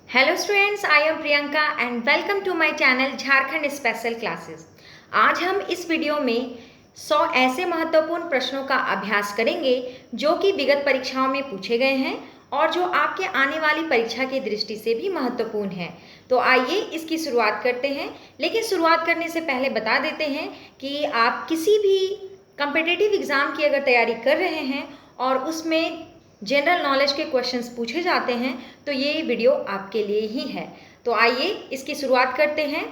Hello students, I am Priyanka and welcome to my channel Jharkhand special classes. आज हम इस video में 100 ऐसे महत्वपूर्ण प्रश्नों का अभ्यास करेंगे जो कि विगत परीक्षाओं में पूछे गए हैं और जो आपके आने वाली परीक्षा की दृष्टि से भी महत्वपूर्ण है। तो आइए इसकी शुरुआत करते हैं, लेकिन शुरुआत करने से पहले बता देते हैं कि आप किसी भी कॉम्पिटिटिव एग्ज़ाम की अगर तैयारी कर रहे हैं और उसमें जनरल नॉलेज के क्वेश्चंस पूछे जाते हैं तो ये वीडियो आपके लिए ही है। तो आइए इसकी शुरुआत करते हैं।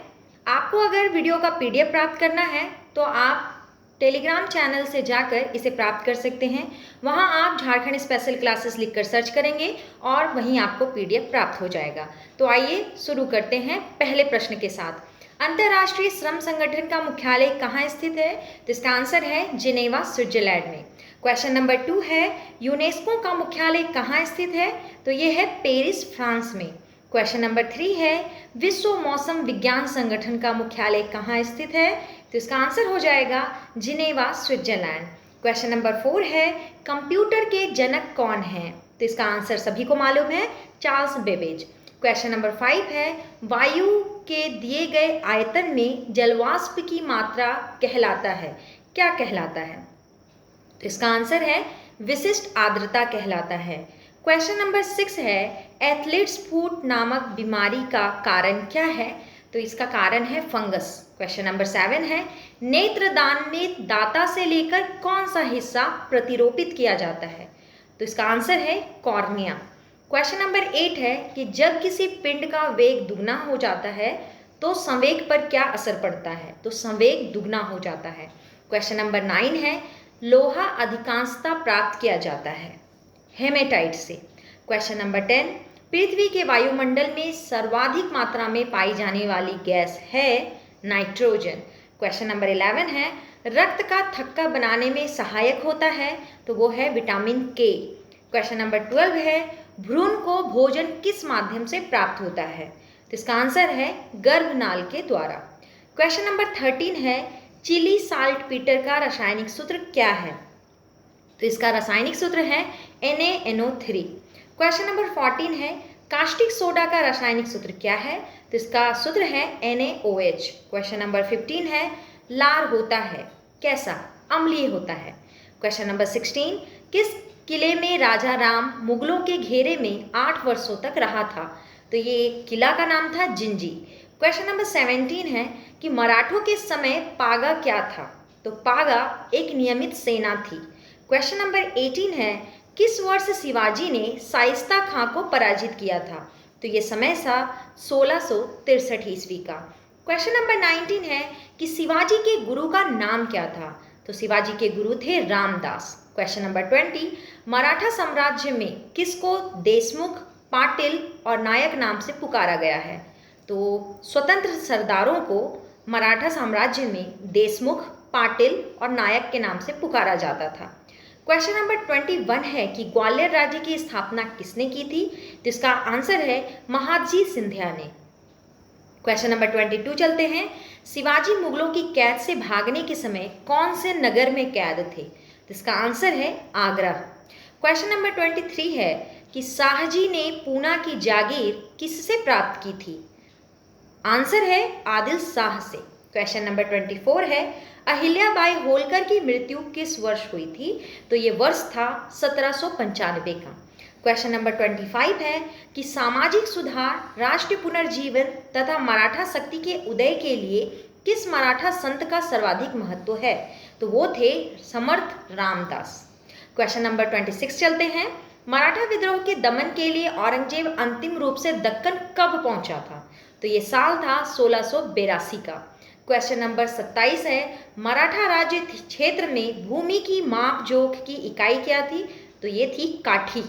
आपको अगर वीडियो का पीडीएफ प्राप्त करना है तो आप टेलीग्राम चैनल से जाकर इसे प्राप्त कर सकते हैं। वहां आप झारखंड स्पेशल क्लासेस लिखकर सर्च करेंगे और वहीं आपको पीडीएफ प्राप्त हो जाएगा। तो आइए शुरू करते हैं पहले प्रश्न के साथ। अंतर्राष्ट्रीय श्रम संगठन का मुख्यालय कहाँ स्थित है? तो इसका आंसर है जिनेवा, स्विट्जरलैंड में। क्वेश्चन नंबर 2 है यूनेस्को का मुख्यालय कहाँ स्थित है? तो ये है पेरिस, फ्रांस में। क्वेश्चन नंबर 3 है विश्व मौसम विज्ञान संगठन का मुख्यालय कहाँ स्थित है? तो इसका आंसर हो जाएगा जिनेवा, स्विट्जरलैंड। क्वेश्चन नंबर 4 है कंप्यूटर के जनक कौन है? तो इसका आंसर सभी को मालूम है, चार्ल्स बेबेज। क्वेश्चन नंबर 5 है वायु के दिए गए आयतन में जलवाष्प की मात्रा कहलाता है, क्या कहलाता है? तो इसका आंसर है विशिष्ट आर्द्रता कहलाता है। क्वेश्चन नंबर 6 है एथलीट्स फूट नामक बीमारी का कारण क्या है? तो इसका कारण है फंगस। क्वेश्चन नंबर 7 है नेत्रदान में दाता से लेकर कौन सा हिस्सा प्रतिरोपित किया जाता है? तो इसका आंसर है कॉर्निया। क्वेश्चन नंबर 8 है कि जब किसी पिंड का वेग दुगना हो जाता है तो संवेग पर क्या असर पड़ता है? तो संवेग दुगना हो जाता है। क्वेश्चन नंबर 9 है लोहा अधिकांशतः प्राप्त किया जाता है हेमेटाइट से। क्वेश्चन नंबर 10 पृथ्वी के वायुमंडल में सर्वाधिक मात्रा में पाई जाने वाली गैस है नाइट्रोजन। क्वेश्चन नंबर 11 है रक्त का थक्का बनाने में सहायक होता है, तो वो है विटामिन के। क्वेश्चन नंबर 12 है भ्रूण को भोजन किस माध्यम से प्राप्त होता है? तो इसका आंसर है गर्भनाल के द्वारा। क्वेश्चन नंबर 13 है चिली साल्ट पीटर का रासायनिक सूत्र क्या है? तो इसका रासायनिक सूत्र है NaNO3। क्वेश्चन नंबर 14 है कास्टिक सोडा का रासायनिक सूत्र क्या है? तो इसका सूत्र है NaOH। क्वेश्चन नंबर 15 है लार होता है कैसा? अम्लीय होता है। क्वेश्चन नंबर 16 किस किले में राजा राम मुगलों के घेरे में 8 वर्षों तक रहा था? तो ये किला का नाम था जिंजी। क्वेश्चन नंबर 17 है कि मराठों के समय पागा क्या था? तो पागा एक नियमित सेना थी। क्वेश्चन नंबर 18 है किस वर्ष शिवाजी ने शाइस्ता खां को पराजित किया था? तो ये समय था 1663 ईस्वी का। क्वेश्चन नंबर 19 है कि शिवाजी के गुरु का नाम क्या था? तो शिवाजी के गुरु थे रामदास। क्वेश्चन नंबर 20 मराठा साम्राज्य में किसको देशमुख, पाटिल और नायक नाम से पुकारा गया है? तो स्वतंत्र सरदारों को मराठा साम्राज्य में देशमुख, पाटिल और नायक के नाम से पुकारा जाता था। क्वेश्चन नंबर 21 है कि ग्वालियर राज्य की स्थापना किसने की थी? तो इसका आंसर है महादजी सिंधिया ने। क्वेश्चन नंबर 22 चलते हैं शिवाजी मुगलों की कैद से भागने के समय कौन से नगर में कैद थे? तो इसका आंसर है आगरा। क्वेश्चन नंबर 23 है कि शाहजी ने पूना की जागीर किससे प्राप्त की थी? आंसर है आदिल शाह से। क्वेश्चन नंबर 24 है अहिल्याबाई होलकर की मृत्यु किस वर्ष हुई थी? तो ये वर्ष था 1795 का। क्वेश्चन नंबर 25 है कि सामाजिक सुधार, राष्ट्र पुनर्जीवन तथा मराठा शक्ति के उदय के लिए किस मराठा संत का सर्वाधिक महत्व है? तो वो थे समर्थ रामदास। क्वेश्चन नंबर 26 चलते हैं मराठा विद्रोह के दमन के लिए औरंगजेब अंतिम रूप से दक्कन कब पहुंचा था? तो ये साल था 1682 का। क्वेश्चन नंबर 27 है मराठा राज्य क्षेत्र में भूमि की माप जोख की इकाई क्या थी? तो ये थी काठी।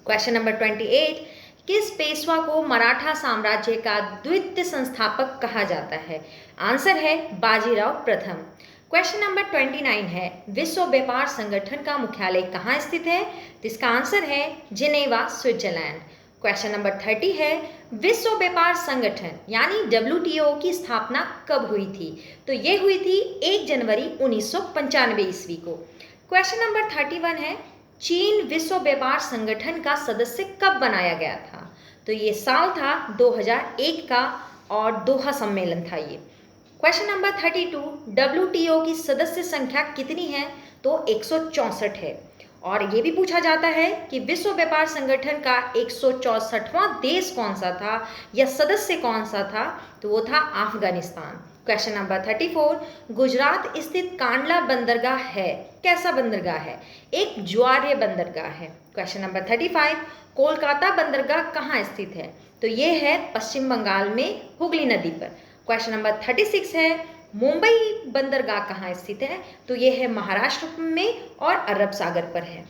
क्वेश्चन नंबर 28 किस पेशवा को मराठा साम्राज्य का द्वितीय संस्थापक कहा जाता है? आंसर है बाजीराव प्रथम। क्वेश्चन नंबर 29 है विश्व व्यापार संगठन का मुख्यालय कहाँ स्थित है? तो इसका आंसर है जिनेवा, स्विट्जरलैंड। क्वेश्चन नंबर 30 है विश्व व्यापार संगठन यानी WTO की स्थापना कब हुई थी? तो ये हुई थी 1 जनवरी 1995 ईस्वी को। क्वेश्चन नंबर 31 है चीन विश्व व्यापार संगठन का सदस्य कब बनाया गया था? तो ये साल था 2001 का और दोहा सम्मेलन था ये। क्वेश्चन नंबर 32, WTO की सदस्य संख्या कितनी है? तो 164 है। और ये भी पूछा जाता है कि विश्व व्यापार संगठन का 164वां देश कौन सा था या सदस्य कौन सा था? तो वो था अफगानिस्तान। क्वेश्चन नंबर 34, गुजरात स्थित कांडला बंदरगाह है, कैसा बंदरगाह है? एक ज्वार्य बंदरगाह है। क्वेश्चन नंबर 35, कोलकाता बंदरगाह कहाँ स्थित है? तो ये है पश्चिम बंगाल में हुगली नदी पर। क्वेश्चन नंबर 36 है, मुंबई बंदरगाह कहाँ स्थित है? तो ये है महाराष्ट्र में और अरब सागर पर है।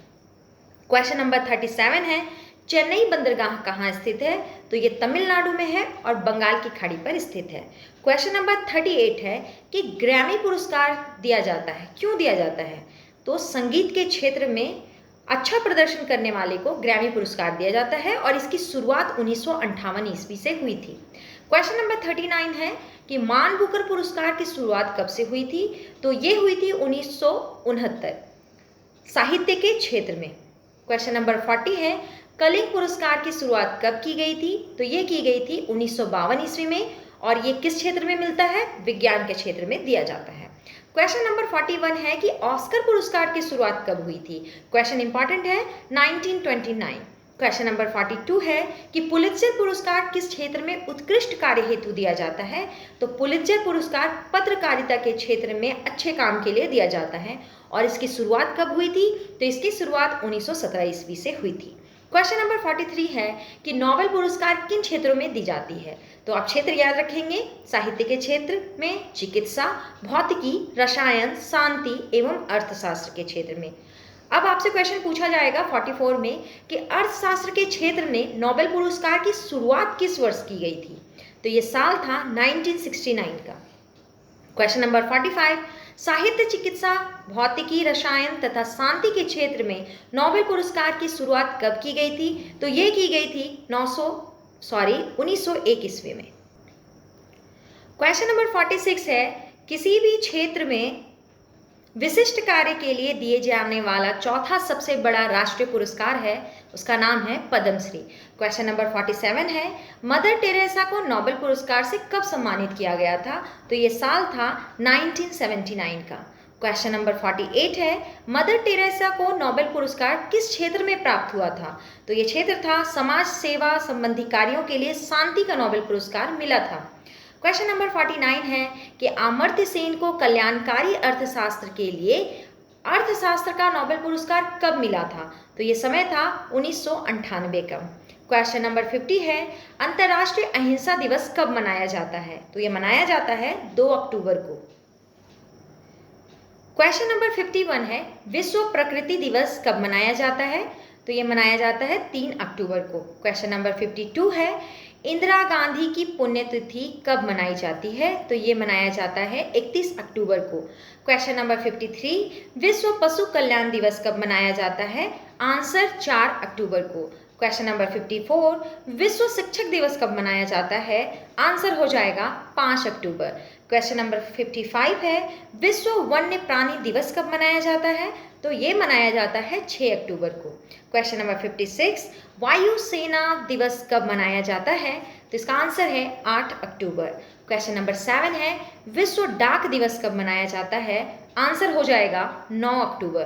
क्वेश्चन नंबर 37 है, चेन्नई बंदरगाह कहाँ स्थित है? तो ये तमिलनाडु में है और बंगाल की खाड़ी पर स्थित है। क्वेश्चन नंबर 38 है कि ग्रैमी पुरस्कार दिया जाता है, क्यों दिया जाता है? तो संगीत के क्षेत्र में अच्छा प्रदर्शन करने वाले को ग्रैमी पुरस्कार दिया जाता है और इसकी शुरुआत 1958 ईस्वी से हुई थी। क्वेश्चन नंबर 39 है कि मान बुकर पुरस्कार की शुरुआत कब से हुई थी? तो ये हुई थी 1969 साहित्य के क्षेत्र में। क्वेश्चन नंबर 40 है, कलिंग पुरस्कार की शुरुआत कब की गई थी? तो ये की गई थी 1952 ईस्वी में और ये किस क्षेत्र में मिलता है? विज्ञान के क्षेत्र में दिया जाता है। क्वेश्चन नंबर 41 है कि ऑस्कर पुरस्कार की शुरुआत कब हुई थी? क्वेश्चन इंपॉर्टेंट है, 1929। क्वेश्चन नंबर 42 है कि पुलित्जर पुरस्कार किस क्षेत्र में उत्कृष्ट कार्य हेतु दिया जाता है? तो पुलित्जर पुरस्कार पत्रकारिता के क्षेत्र में अच्छे काम के लिए दिया जाता है और इसकी शुरुआत कब हुई थी? तो इसकी शुरुआत 1917 ईस्वी से हुई थी। क्वेश्चन नंबर 43 है कि नोबेल पुरस्कार किन क्षेत्रों में दी जाती है? तो आप क्षेत्र याद रखेंगे, साहित्य के क्षेत्र में, चिकित्सा, भौतिकी, रसायन, शांति एवं अर्थशास्त्र के क्षेत्र में। अब आपसे क्वेश्चन पूछा जाएगा 44 में कि अर्थशास्त्र के क्षेत्र में नोबेल पुरस्कार की शुरुआत किस वर्ष की गई थी? तो ये साल था 1969 का। क्वेश्चन नंबर 45, साहित्य, चिकित्सा, भौतिकी, रसायन तथा शांति के क्षेत्र में नोबेल पुरस्कार की शुरुआत कब की गई थी? तो ये की गई थी 1901 ईस्वी में। क्वेश्चन नंबर 46 है, किसी भी क्षेत्र में विशिष्ट कार्य के लिए दिए जाने वाला चौथा सबसे बड़ा राष्ट्रीय पुरस्कार है, उसका नाम है पद्मश्री। क्वेश्चन नंबर 47 है, मदर टेरेसा को नोबेल पुरस्कार से कब सम्मानित किया गया था? तो ये साल था 1979 का। क्वेश्चन नंबर 48 है, मदर टेरेसा को नोबेल पुरस्कार किस क्षेत्र में प्राप्त हुआ था? तो ये क्षेत्र था समाज सेवा संबंधी कार्यों के लिए शांति का नोबेल पुरस्कार मिला था। क्वेश्चन नंबर 49 है कि अमर्त्य सेन को कल्याणकारी अर्थशास्त्र के लिए अर्थशास्त्र का नोबेल पुरस्कार कब मिला था? तो ये समय था 1998 का। क्वेश्चन नंबर 50 है, अंतर्राष्ट्रीय अहिंसा दिवस कब मनाया जाता है? तो ये मनाया जाता है 2 अक्टूबर को। क्वेश्चन नंबर 51 है, विश्व प्रकृति दिवस कब मनाया जाता है? तो ये मनाया जाता है 3 अक्टूबर को। क्वेश्चन नंबर 52 है, इंदिरा गांधी की पुण्यतिथि कब मनाई जाती है? तो ये मनाया जाता है 31 अक्टूबर को। क्वेश्चन नंबर 53, विश्व पशु कल्याण दिवस कब मनाया जाता है? आंसर 4 अक्टूबर को। क्वेश्चन नंबर 54, विश्व शिक्षक दिवस कब मनाया जाता है? आंसर हो जाएगा 5 अक्टूबर। क्वेश्चन नंबर 55 है, विश्व वन्य प्राणी दिवस कब मनाया जाता है? तो ये मनाया जाता है 6 अक्टूबर को। क्वेश्चन नंबर 56, वायु सेना दिवस कब मनाया जाता है? तो इसका आंसर है 8 अक्टूबर। क्वेश्चन नंबर 7 है, विश्व डाक दिवस कब मनाया जाता है? आंसर हो जाएगा 9 अक्टूबर।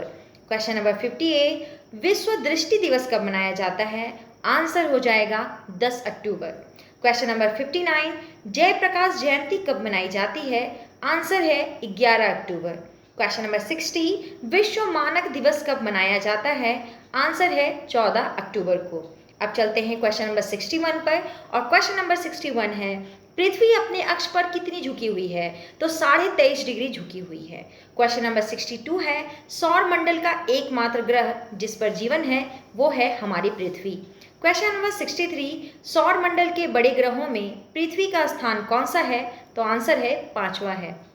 क्वेश्चन नंबर 58, विश्व दृष्टि दिवस कब मनाया जाता है? आंसर हो जाएगा 10 अक्टूबर। क्वेश्चन नंबर 59, जयप्रकाश जयंती कब मनाई जाती है? आंसर है 11 अक्टूबर। क्वेश्चन नंबर 60, विश्व मानक दिवस कब मनाया जाता है? आंसर है 14 अक्टूबर को। अब चलते हैं क्वेश्चन नंबर 61 पर और क्वेश्चन नंबर 61 है, पृथ्वी अपने अक्ष पर कितनी झुकी हुई है? तो 23.5 डिग्री झुकी हुई है। क्वेश्चन नंबर 62 है, सौर मंडल का एकमात्र ग्रह जिस पर जीवन है वो है हमारी पृथ्वी। क्वेश्चन नंबर 63, सौर मंडल के बड़े ग्रहों में पृथ्वी का स्थान कौन सा है? तो आंसर है 5वां है।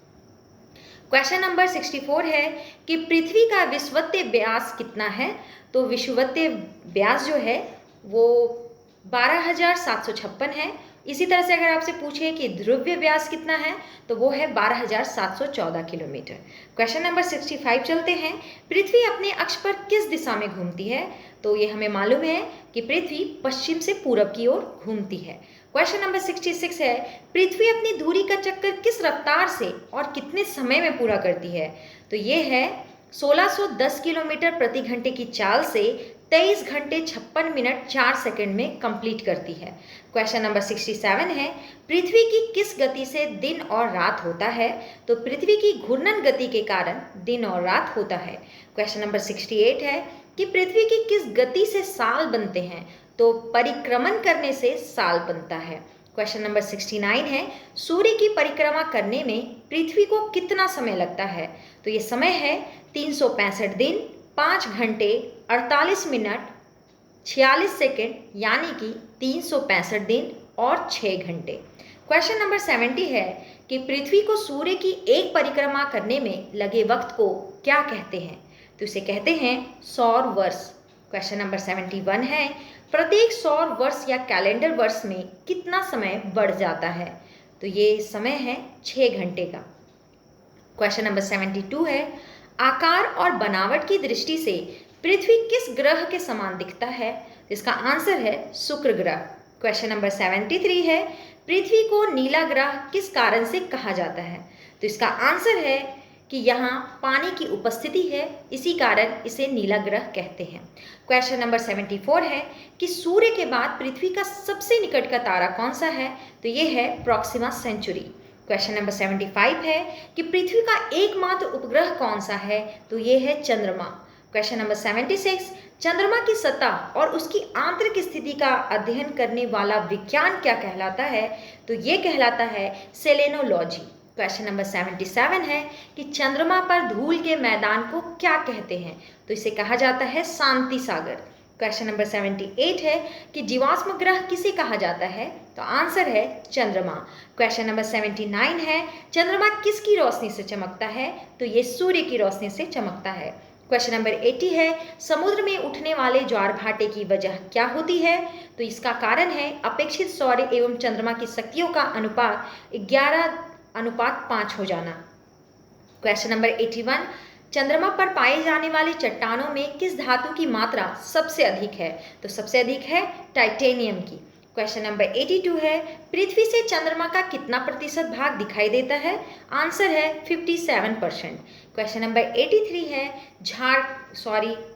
क्वेश्चन नंबर 64 है कि पृथ्वी का विषुवतीय व्यास कितना है? तो विषुवतीय व्यास जो है वो 12,756 है। इसी तरह से अगर आपसे पूछे कि ध्रुवीय व्यास कितना है तो वो है 12,714 किलोमीटर। क्वेश्चन नंबर 65 चलते हैं, पृथ्वी अपने अक्ष पर किस दिशा में घूमती है? तो ये हमें मालूम है कि पृथ्वी पश्चिम से पूरब की ओर घूमती है। क्वेश्चन नंबर 66 है, पृथ्वी अपनी धुरी का चक्कर किस रफ्तार से और कितने समय में पूरा करती है? तो ये है 1610 किलोमीटर प्रति घंटे की चाल से 23 घंटे 56 मिनट 4 सेकंड में कंप्लीट करती है। क्वेश्चन नंबर 67 है, पृथ्वी की किस गति से दिन और रात होता है? तो पृथ्वी की घूर्णन गति के कारण दिन और रात होता है। क्वेश्चन नंबर 68 है कि पृथ्वी की किस गति से साल बनते हैं? तो परिक्रमण करने से साल बनता है। क्वेश्चन नंबर 69 है, सूर्य की परिक्रमा करने में पृथ्वी को कितना समय लगता है? तो ये समय है 365 दिन 5 घंटे 48 मिनट 46 सेकेंड, यानी कि 365 दिन और 6 घंटे। क्वेश्चन नंबर 70 है कि पृथ्वी को सूर्य की एक परिक्रमा करने में लगे वक्त को क्या कहते हैं? तो इसे कहते हैं सौर वर्ष। क्वेश्चन नंबर 71 है, प्रत्येक सौर वर्ष या कैलेंडर वर्ष में कितना समय बढ़ जाता है? तो ये समय है 6 घंटे का। क्वेश्चन नंबर 72 है, आकार और बनावट की दृष्टि से पृथ्वी किस ग्रह के समान दिखता है? इसका आंसर है शुक्र ग्रह। क्वेश्चन नंबर 73 है, पृथ्वी को नीला ग्रह किस कारण से कहा जाता है? तो इसका आंसर है कि यहाँ पानी की उपस्थिति है, इसी कारण इसे नीला ग्रह कहते हैं। क्वेश्चन नंबर 74 है कि सूर्य के बाद पृथ्वी का सबसे निकट का तारा कौन सा है? तो ये है प्रॉक्सिमा सेंचुरी। क्वेश्चन नंबर 75 है कि पृथ्वी का एकमात्र उपग्रह कौन सा है? तो ये है चंद्रमा। क्वेश्चन नंबर 76, चंद्रमा की सतह और उसकी आंतरिक स्थिति का अध्ययन करने वाला विज्ञान क्या कहलाता है? तो ये कहलाता है सेलेनोलॉजी। क्वेश्चन नंबर 77 है कि चंद्रमा पर धूल के मैदान को क्या कहते हैं? तो इसे कहा जाता है शांति सागर। क्वेश्चन नंबर 78 है कि जीवाश्म ग्रह किसे कहा जाता है? तो आंसर है चंद्रमा। क्वेश्चन नंबर 79 है, चंद्रमा किसकी रोशनी से चमकता है? तो ये सूर्य की रोशनी से चमकता है। क्वेश्चन नंबर 80 है, समुद्र में उठने वाले ज्वार भाटे की वजह क्या होती है? तो इसका कारण है अपेक्षित सौर्य एवं चंद्रमा की शक्तियों का अनुपात 11:5 हो जाना। क्वेश्चन नंबर 81, चंद्रमा पर पाए जाने वाले चट्टानों में किस धातु की मात्रा सबसे अधिक है? तो सबसे अधिक है टाइटेनियम की। क्वेश्चन नंबर 82 है, पृथ्वी से चंद्रमा का कितना प्रतिशत भाग दिखाई देता है? आंसर है 57%। क्वेश्चन नंबर 83 है,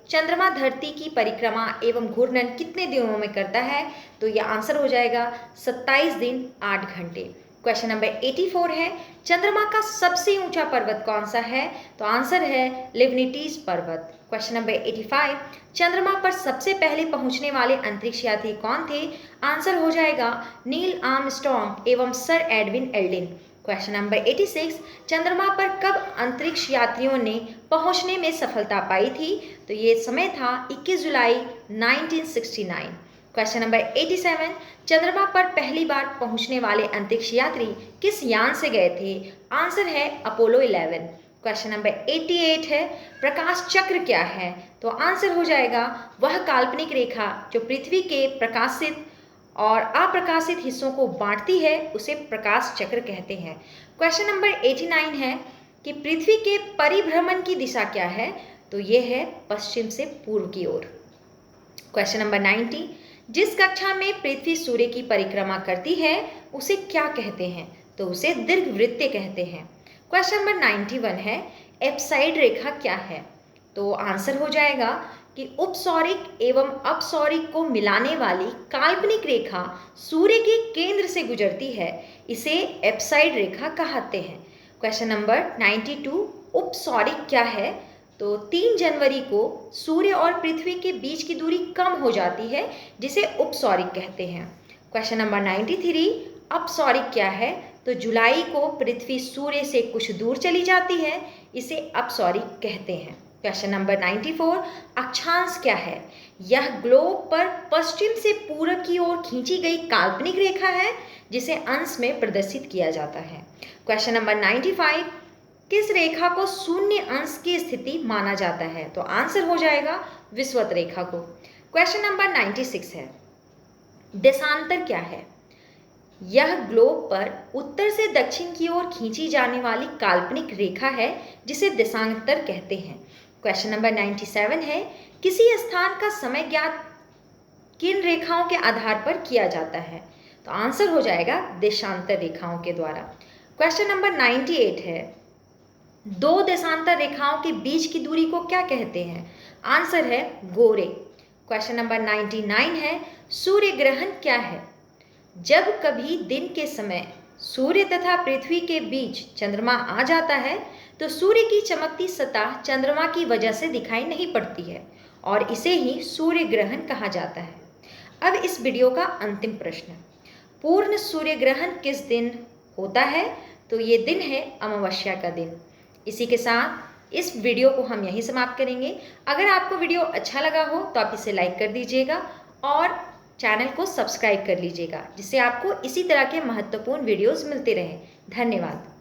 चंद्रमा धरती की परिक्रमा एवं घूर्णन कितने दिनों में करता है? तो यह आंसर हो जाएगा 27 दिन 8 घंटे। क्वेश्चन नंबर 84 है, चंद्रमा का सबसे ऊंचा पर्वत कौन सा है? तो आंसर है लिवनिटीज पर्वत। क्वेश्चन नंबर 85, चंद्रमा पर सबसे पहले पहुंचने वाले अंतरिक्ष यात्री कौन थे? आंसर हो जाएगा नील आर्मस्ट्रॉन्ग एवं sir Edwin Aldrin. Question number 86, चंद्रमा पर कब अंतरिक्ष यात्रियों ने पहुंचने में सफलता पाई थी? तो ये समय था 21 जुलाई 1969। क्वेश्चन नंबर 87, चंद्रमा पर पहली बार पहुंचने वाले अंतरिक्ष यात्री किस यान से गए थे? आंसर है अपोलो 11। क्वेश्चन नंबर 88 है, प्रकाश चक्र क्या है? तो आंसर हो जाएगा वह काल्पनिक रेखा जो पृथ्वी के प्रकाशित और अप्रकाशित हिस्सों को बांटती है, उसे प्रकाश चक्र कहते हैं। क्वेश्चन नंबर 89 है कि पृथ्वी के परिभ्रमण की दिशा क्या है? तो ये है पश्चिम से पूर्व की ओर। क्वेश्चन नंबर 90, जिस कक्षा में पृथ्वी सूर्य की परिक्रमा करती है उसे क्या कहते हैं? तो उसे दीर्घवृत्त कहते हैं। क्वेश्चन नंबर 91 है, एप्साइड रेखा क्या है? तो आंसर हो जाएगा कि उपसौरिक एवं अपसौरिक को मिलाने वाली काल्पनिक रेखा सूर्य के केंद्र से गुजरती है, इसे एप्साइड रेखा कहते हैं। क्वेश्चन नंबर 92, उपसौरिक क्या है? तो 3 जनवरी को सूर्य और पृथ्वी के बीच की दूरी कम हो जाती है, जिसे उपसौरिक कहते हैं। क्वेश्चन नंबर 93, अपसौरिक क्या है? तो जुलाई को पृथ्वी सूर्य से कुछ दूर चली जाती है, इसे अपसौरिक कहते हैं। क्वेश्चन नंबर 94, अक्षांश क्या है? यह ग्लोब पर पश्चिम से पूरब की ओर खींची गई काल्पनिक रेखा है, जिसे अंश में प्रदर्शित किया जाता है। क्वेश्चन नंबर 95, किस रेखा को शून्य अंश की स्थिति माना जाता है? तो आंसर हो जाएगा विषुवत रेखा को। क्वेश्चन नंबर 96 है, देशांतर क्या है? यह ग्लोब पर उत्तर से दक्षिण की ओर खींची जाने वाली काल्पनिक रेखा है, जिसे देशांतर कहते हैं। क्वेश्चन नंबर 97 है, किसी स्थान का समय ज्ञात किन रेखाओं के आधार पर किया जाता है? तो आंसर हो जाएगा देशांतर रेखाओं के द्वारा। क्वेश्चन नंबर 98 है, दो देशांतर रेखाओं के बीच की दूरी को क्या कहते हैं? आंसर है गोरे। क्वेश्चन नंबर 99 है, सूर्य ग्रहण क्या है? जब कभी दिन के समय सूर्य तथा पृथ्वी के बीच चंद्रमा आ जाता है तो सूर्य की चमकती सतह चंद्रमा की वजह से दिखाई नहीं पड़ती है और इसे ही सूर्य ग्रहण कहा जाता है। अब इस वीडियो का अंतिम प्रश्न, पूर्ण सूर्य ग्रहण किस दिन होता है? तो ये दिन है अमावस्या का दिन। इसी के साथ इस वीडियो को हम यहीं समाप्त करेंगे। अगर आपको वीडियो अच्छा लगा हो तो आप इसे लाइक कर दीजिएगा और चैनल को सब्सक्राइब कर लीजिएगा, जिससे आपको इसी तरह के महत्वपूर्ण वीडियोस मिलते रहें। धन्यवाद।